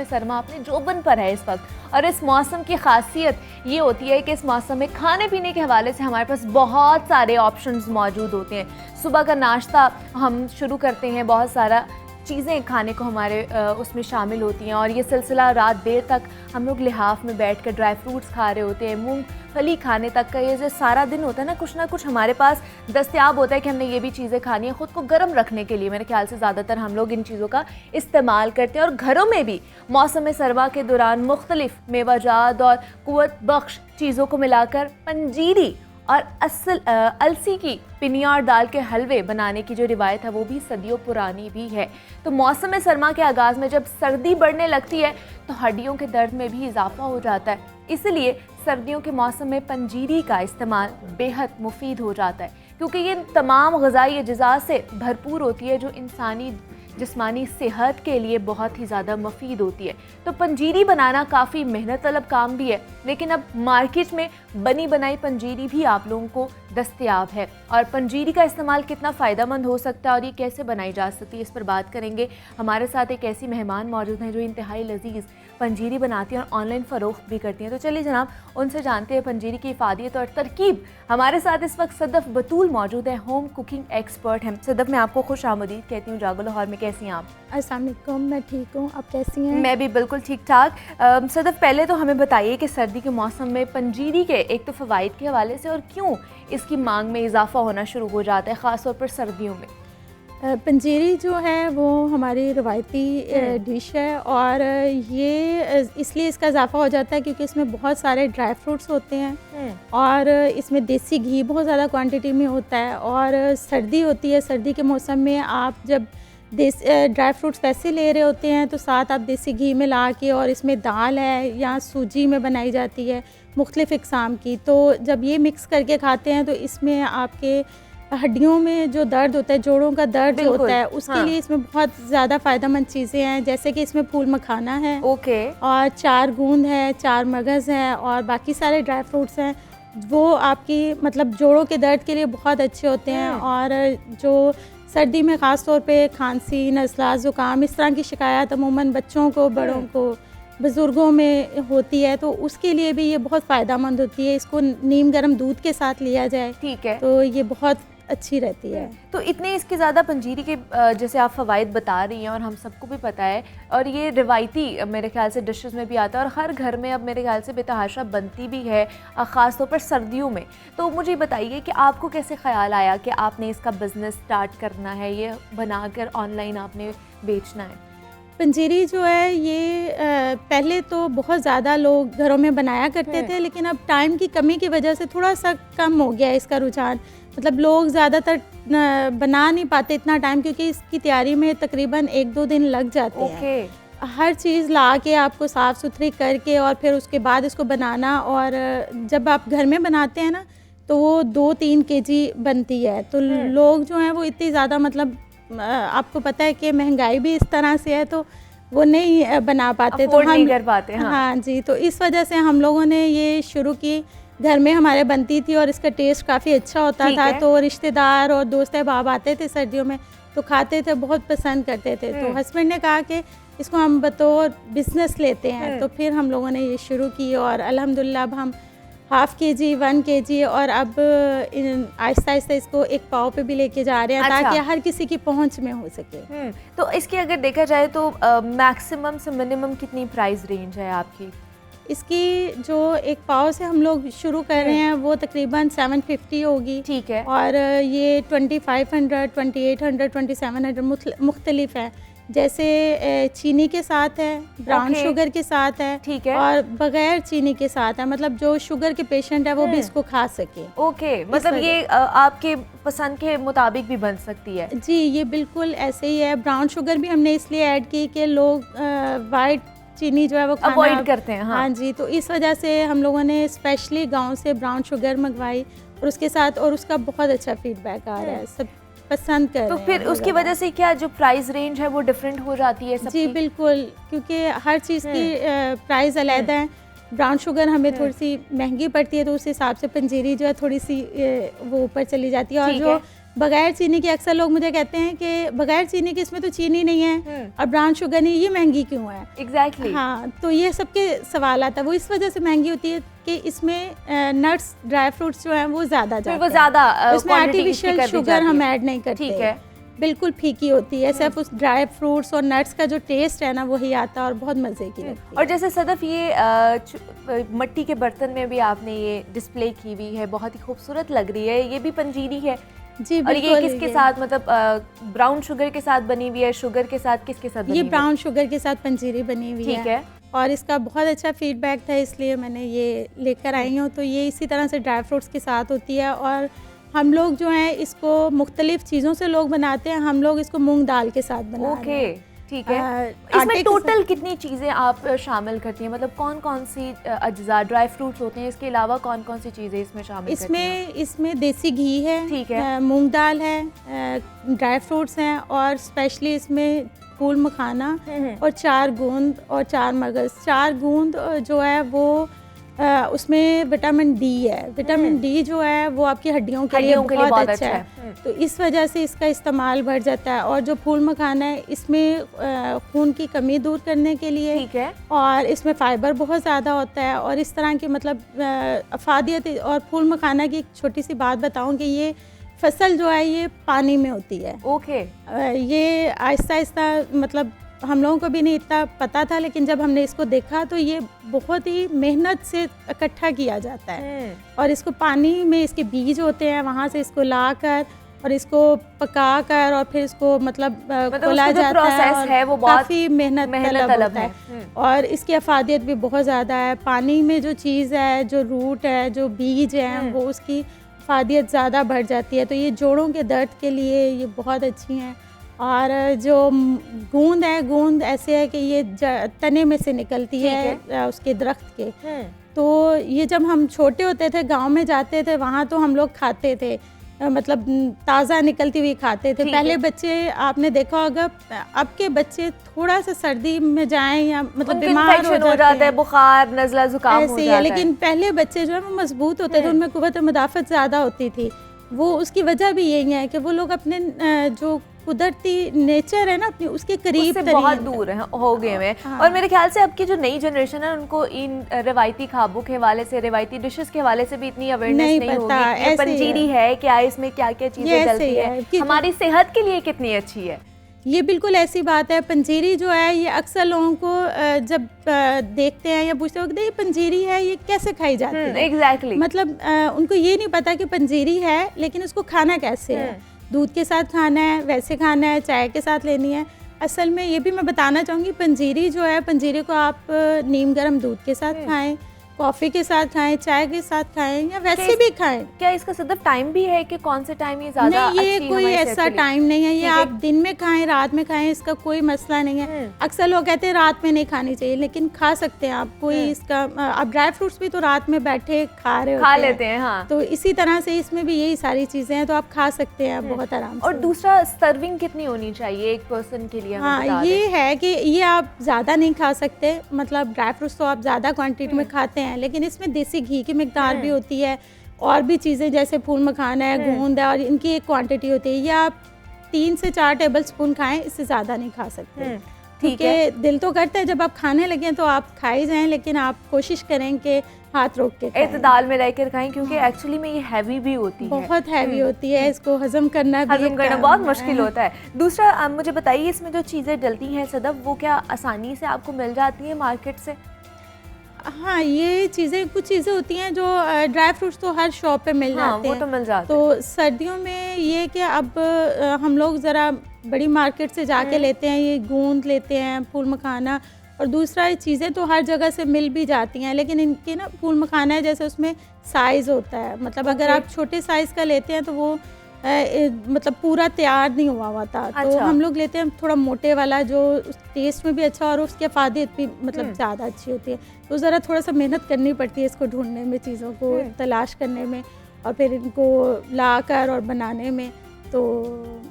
मौसम सरमा अपने जोबन पर है इस वक्त। और इस मौसम की खासियत ये होती है कि इस मौसम में खाने पीने के हवाले से हमारे पास बहुत सारे ऑप्शंस मौजूद होते हैं। सुबह का नाश्ता हम शुरू करते हैं, बहुत सारा चीज़ें खाने को हमारे उसमें शामिल होती हैं और ये सिलसिला रात देर तक हम लोग लिहाफ में बैठ कर ड्राई फ्रूट्स खा रहे होते हैं, मूंगफली खाने तक का ये जो सारा दिन होता है ना कुछ हमारे पास दस्तयाब होता है कि हमने ये भी चीज़ें खानी है। ख़ुद को गर्म रखने के लिए मेरे ख्याल से ज़्यादातर हम लोग इन चीज़ों का इस्तेमाल करते हैं। और घरों में भी मौसम सरमा के दौरान मुख्तलिफ मेवाजात और क़ुव्वत बख्श चीज़ों को मिलाकर पंजीरी और अलसी की पिनिया और दाल के हलवे बनाने की जो रिवायत है वो भी सदियों पुरानी भी है। तो मौसम सरमा के आगाज़ में जब सर्दी बढ़ने लगती है तो हड्डियों के दर्द में भी इजाफा हो जाता है, इसलिए सर्दियों के मौसम में पंजीरी का इस्तेमाल बेहद मुफीद हो जाता है, क्योंकि ये तमाम ग़िज़ाई अज्जा से भरपूर होती है जो इंसानी जिस्मानी सेहत के लिए बहुत ही ज़्यादा मुफीद होती है। तो पंजीरी बनाना काफ़ी मेहनत तलब काम भी है, लेकिन अब मार्केट में बनी बनाई पंजीरी भी आप लोगों को दस्तयाब है। और पंजीरी का इस्तेमाल कितना फ़ायदेमंद हो सकता है और ये कैसे बनाई जा सकती है, इस पर बात करेंगे। हमारे साथ एक ऐसी मेहमान मौजूद हैं जो इंतहाई लजीज़ पंजीरी बनाती हैं और ऑनलाइन फ़रोख्त भी करती हैं। तो चलिए जनाब, उनसे जानते हैं पंजीरी की इफ़ादियत और तरकीब। हमारे साथ इस वक्त सदफ़ बतूल मौजूद है, होम कुकिंग एक्सपर्ट हैं। सदफ़, मैं आपको खुश आमदीद कहती हूँ जागो लाहौर में। कैसी हैं आप? अस्सलाम वालेकुम, मैं ठीक हूँ, आप कैसी हैं? मैं भी बिल्कुल ठीक ठाक। सदफ़, पहले तो हमें बताइए कि सर्दी के मौसम में पंजीरी के एक तो फ़वाइद के हवाले से और क्यों इसकी मांग में इजाफा होना शुरू हो जाता है ख़ास तौर पर सर्दियों में। पंजीरी जो है वो हमारी रवायती डिश है और ये इसलिए इसका इजाफा हो जाता है क्योंकि इसमें बहुत सारे ड्राई फ्रूट्स होते हैं और इसमें देसी घी बहुत ज़्यादा क्वांटिटी में होता है। और सर्दी होती है, सर्दी के मौसम में आप जब ड्राई फ्रूट्स वैसे ले रहे होते हैं तो साथ आप देसी घी मिला के, और इसमें दाल है या सूजी में बनाई जाती है मुख्तलिफ़ इक़साम की, तो जब ये मिक्स करके खाते हैं तो इसमें आपके हड्डियों में जो दर्द होता है, जोड़ों का दर्द होता है, उसके लिए इसमें बहुत ज़्यादा फ़ायदेमंद चीज़ें हैं। जैसे कि इसमें फूल मखाना है और 4 गूंद है, 4 मगज़ है और बाकी सारे ड्राई फ्रूट्स हैं, वो आपकी मतलब जोड़ों के दर्द के लिए बहुत अच्छे होते हैं। और जो सर्दी में ख़ास तौर पे खांसी, नज़ला, ज़ुकाम, इस तरह की शिकायत अमूमन बच्चों को, बड़ों को, बुज़ुर्गों में होती है, तो उसके लिए भी ये बहुत फ़ायदेमंद होती है। इसको नीम गर्म दूध के साथ लिया जाए, ठीक है, तो ये बहुत अच्छी रहती है। तो इतने इसके ज़्यादा पंजीरी के जैसे आप फ़वाइद बता रही हैं और हम सबको भी पता है, और ये रिवायती मेरे ख्याल से डिशेस में भी आता है और हर घर में अब मेरे ख्याल से बेतहाशा बनती भी है ख़ास तौर पर सर्दियों में। तो मुझे बताइए कि आपको कैसे ख़्याल आया कि आपने इसका बिज़नेस स्टार्ट करना है, ये बनाकर ऑनलाइन आपने बेचना है? पंजीरी जो है ये पहले तो बहुत ज़्यादा लोग घरों में बनाया करते थे, लेकिन अब टाइम की कमी की वजह से थोड़ा सा कम हो गया इसका रुझान। मतलब लोग ज़्यादातर बना नहीं पाते इतना टाइम, क्योंकि इसकी तैयारी में तकरीबन 1-2 दिन लग जाते हैं। हर चीज़ ला के आपको साफ़ सुथरी करके और फिर उसके बाद इसको बनाना, और जब आप घर में बनाते हैं ना तो वो 2-3 केजी बनती है। तो लोग जो हैं वो इतनी ज़्यादा, मतलब आपको पता है कि महंगाई भी इस तरह से है तो वो नहीं बना पाते, तो हम नहीं कर पाते। हाँ जी, तो इस वजह से हम लोगों ने ये शुरू की। घर में हमारे बनती थी और इसका टेस्ट काफ़ी अच्छा होता था, तो रिश्तेदार और दोस्त अहबाब आते थे सर्दियों में तो खाते थे, बहुत पसंद करते थे। तो हस्बैंड ने कहा कि इसको हम बतौर बिज़नेस लेते हैं, तो फिर हम लोगों ने ये शुरू की और अल्हम्दुलिल्लाह अब हम ½ केजी, 1 केजी और अब आहिस्ता आहिस्ता इसको 1 पाव पे भी लेके जा रहे हैं, ताकि हर किसी की पहुंच में हो सके। तो इसकी अगर देखा जाए तो मैक्सिमम से मिनिमम कितनी प्राइस रेंज है आपकी? इसकी जो 1 पाव से हम लोग शुरू कर रहे हैं वो तकरीबन 750 होगी, ठीक है, और ये 2500, 2800, 2700 मुख्तलिफ है। जैसे चीनी के साथ है, ब्राउन शुगर के साथ है, ठीक है, और बगैर चीनी के साथ है, मतलब जो शुगर के पेशेंट है वो भी इसको खा सके। मतलब ये आपके पसंद के मुताबिक भी बन सकती है? जी, ये बिल्कुल ऐसे ही है। ब्राउन शुगर भी हमने इसलिए ऐड की कि लोग वाइट चीनी जो है वो अवॉइड करते हैं। हाँ जी, तो इस वजह से हम लोगों ने स्पेशली गाँव से ब्राउन शुगर मंगवाई और उसके साथ, और उसका बहुत अच्छा फीडबैक आ रहा है, सब पसंद कर रहे हैं। तो फिर उसकी वजह से क्या जो प्राइस रेंज है वो डिफरेंट हो जाती है सबकी? जी बिल्कुल, क्योंकि हर चीज़ की प्राइस अलग है। ब्राउन शुगर हमें थोड़ी सी महंगी पड़ती है, तो उस हिसाब से पंजीरी जो है थोड़ी सी वो ऊपर चली जाती है, और जो बगैर चीनी के अक्सर लोग मुझे कहते हैं कि बगैर चीनी के इसमें तो चीनी नहीं है और ब्राउन शुगर नहीं, ये महंगी क्यों है? एग्जैक्टली हाँ, तो ये सबके सवाल आता है। वो इस वजह से महंगी होती है कि इसमें नट्स, ड्राई फ्रूट्स जो हैं वो ज़्यादा जाते हैं, वो ज़्यादा इसमें आर्टिफिशियल शुगर हम ऐड नहीं करते। ठीक है, बिल्कुल फीकी होती है, सिर्फ उस ड्राई फ्रूट्स और नट्स का जो टेस्ट है ना वही आता है और बहुत मज़े की लगती है। और जैसे सदफ ये मिट्टी के बर्तन में भी आपने ये डिस्प्ले की हुई है, बहुत ही खूबसूरत लग रही है। ये भी पंजीरी है जी, और ये किसके साथ, मतलब ब्राउन शुगर के साथ बनी हुई है, शुगर के साथ, किसके साथ बनी ये हुई है? ब्राउन शुगर के साथ पंजीरी बनी हुई है। ठीक है, और इसका बहुत अच्छा फीडबैक था, इसलिए मैंने ये लेकर आई हूँ। तो ये इसी तरह से ड्राई फ्रूट्स के साथ होती है और हम लोग जो हैं इसको मुख्तलिफ चीज़ों से लोग बनाते हैं, हम लोग इसको मूंग दाल के साथ बनाते हैं। ओके, ठीक है। इसमें टोटल कितनी चीज़ें आप शामिल करती हैं, मतलब कौन कौन सी अज्जा, ड्राई फ्रूट्स होते हैं, इसके अलावा कौन कौन सी चीज़ें इसमें शामिल करती हैं? इसमें देसी घी है, ठीक है, मूंग दाल है, ड्राई फ्रूट्स हैं और स्पेशली इसमें फूल मखाना और 4 गूंद और 4 मगज़। 4 गूंद जो है वो उसमें विटामिन डी है। विटामिन डी जो है वो आपकी हड्डियों के लिए बहुत अच्छा है, तो इस वजह से इसका इस्तेमाल बढ़ जाता है। और जो फूल मखाना है इसमें खून की कमी दूर करने के लिए, ठीक है, और इसमें फ़ाइबर बहुत ज़्यादा होता है और इस तरह की मतलब अफादियत। और फूल मखाना की एक छोटी सी बात बताऊँ कि ये फसल जो है ये पानी में होती है। ओके, ये आहिस्ता आहिस्ता मतलब हम लोगों को भी नहीं इतना पता था, लेकिन जब हमने इसको देखा तो ये बहुत ही मेहनत से इकट्ठा किया जाता है और इसको पानी में इसके बीज होते हैं, वहाँ से इसको लाकर और इसको पका कर और फिर इसको मतलब खोला जाता है और वो काफ़ी मेहनत तलब होता है। और इसकी अफादियत भी बहुत ज़्यादा है। पानी में जो चीज़ है, जो रूट है, जो बीज है, वो उसकी अफादियत ज़्यादा बढ़ जाती है। तो ये जोड़ों के दर्द के लिए ये बहुत अच्छी हैं। और जो गूंद है, गूंद ऐसे है कि ये तने में से निकलती है उसके दरख्त के। तो ये जब हम छोटे होते थे, गांव में जाते थे, वहाँ तो हम लोग खाते थे, मतलब ताज़ा निकलती हुई खाते थे। पहले बच्चे आपने देखा होगा, अब के बच्चे थोड़ा सा सर्दी में जाएं या मतलब बीमार हो जाते हैं, बुखार, नज़ला, जुकाम हो जाता है। लेकिन पहले बच्चे जो है वो मजबूत होते थे, उनमें कुव्वत मुदाफ़त ज़्यादा होती थी। वो उसकी वजह भी यही है कि वो लोग अपने जो कुदरती नेचर है ना अपनी, उसके करीब बहुत दूर है हो गए हैं। हाँ। और मेरे ख्याल से अब की जो नई जनरेशन है उनको इन रिवायती खाबों के हवाले से, रिवायती डिशेस के हवाले से भी इतनी अवेयरनेस नहीं होगी कि पंजीरी है क्या, इसमें क्या क्या चीज़ें डलती है, हमारी सेहत के लिए कितनी अच्छी है। ये बिल्कुल ऐसी बात है। पंजीरी जो है ये अक्सर लोगों को जब देखते हैं या पूछते हो ये पंजीरी है, ये कैसे खाई जाती है, एग्जैक्टली मतलब उनको ये नहीं पता कि पंजीरी है, लेकिन उसको खाना कैसे है। दूध के साथ खाना है, वैसे खाना है, चाय के साथ लेनी है। असल में ये भी मैं बताना चाहूँगी, पंजीरी जो है, पंजीरी को आप नीम गर्म दूध के साथ खाएं, कॉफ़ी के साथ खाएं, चाय के साथ खाएं या वैसे भी खाएं। क्या इसका सदफ टाइम भी है कि कौन से टाइम ये ज़्यादा नहीं, ये कोई ऐसा टाइम नहीं है। ये आप दिन में खाएं, रात में खाएं, इसका कोई मसला नहीं है। अक्सर लोग कहते हैं रात में नहीं खानी चाहिए, लेकिन खा सकते हैं आप। कोई इसका आप ड्राई फ्रूट्स भी तो रात में बैठे खा लेते हैं। हाँ, तो इसी तरह से इसमें भी यही सारी चीज़ें हैं, तो आप खा सकते हैं बहुत आराम से। और दूसरा, सर्विंग कितनी होनी चाहिए एक पर्सन के लिए? हाँ, ये है कि ये आप ज़्यादा नहीं खा सकते, मतलब ड्राई फ्रूट्स तो आप ज़्यादा क्वांटिटी में खाते हैं, लेकिन इसमें देसी घी की मिकदार भी होती है और भी चीज़ें जैसे फूल मखाना है, गूंद है, और इनकी एक क्वांटिटी होती है। ये आप 3 से 4 टेबल स्पून खाएं, इससे ज़्यादा नहीं खा सकते। ठीक है, दिल तो करता है जब आप खाने लगें तो आप खाई जाएं, लेकिन आप कोशिश करें कि हाथ रोक के एतदाल में रहकर खाएं, क्योंकि एक्चुअली में ये हैवी भी होती है, बहुत हैवी होती है। इसको हजम करना बहुत मुश्किल होता है। दूसरा, मुझे बताइए, इसमें जो चीज़ें डलती हैं सदफ, वो क्या आसानी से आपको मिल जाती हैं मार्केट से? हाँ, ये चीज़ें, कुछ चीज़ें होती हैं जो ड्राई फ्रूट्स तो हर शॉप पे मिल जाते हैं, वो तो मिल जाते हैं। तो सर्दियों में ये कि अब हम लोग ज़रा बड़ी मार्केट से जाके लेते हैं, ये गूंद लेते हैं, फूल मखाना, और दूसरा ये चीज़ें तो हर जगह से मिल भी जाती हैं, लेकिन इनके ना फूल मखाना है जैसे उसमें साइज़ होता है, मतलब अगर आप छोटे साइज़ का लेते हैं तो वो मतलब पूरा तैयार नहीं हुआ था। अच्छा। तो हम लोग लेते हैं थोड़ा मोटे वाला, जो टेस्ट में भी अच्छा और उसकी अफादियत भी मतलब ज़्यादा अच्छी होती है। तो ज़रा थोड़ा सा मेहनत करनी पड़ती है इसको ढूंढने में, चीज़ों को तलाश करने में, और फिर इनको ला कर और बनाने में। तो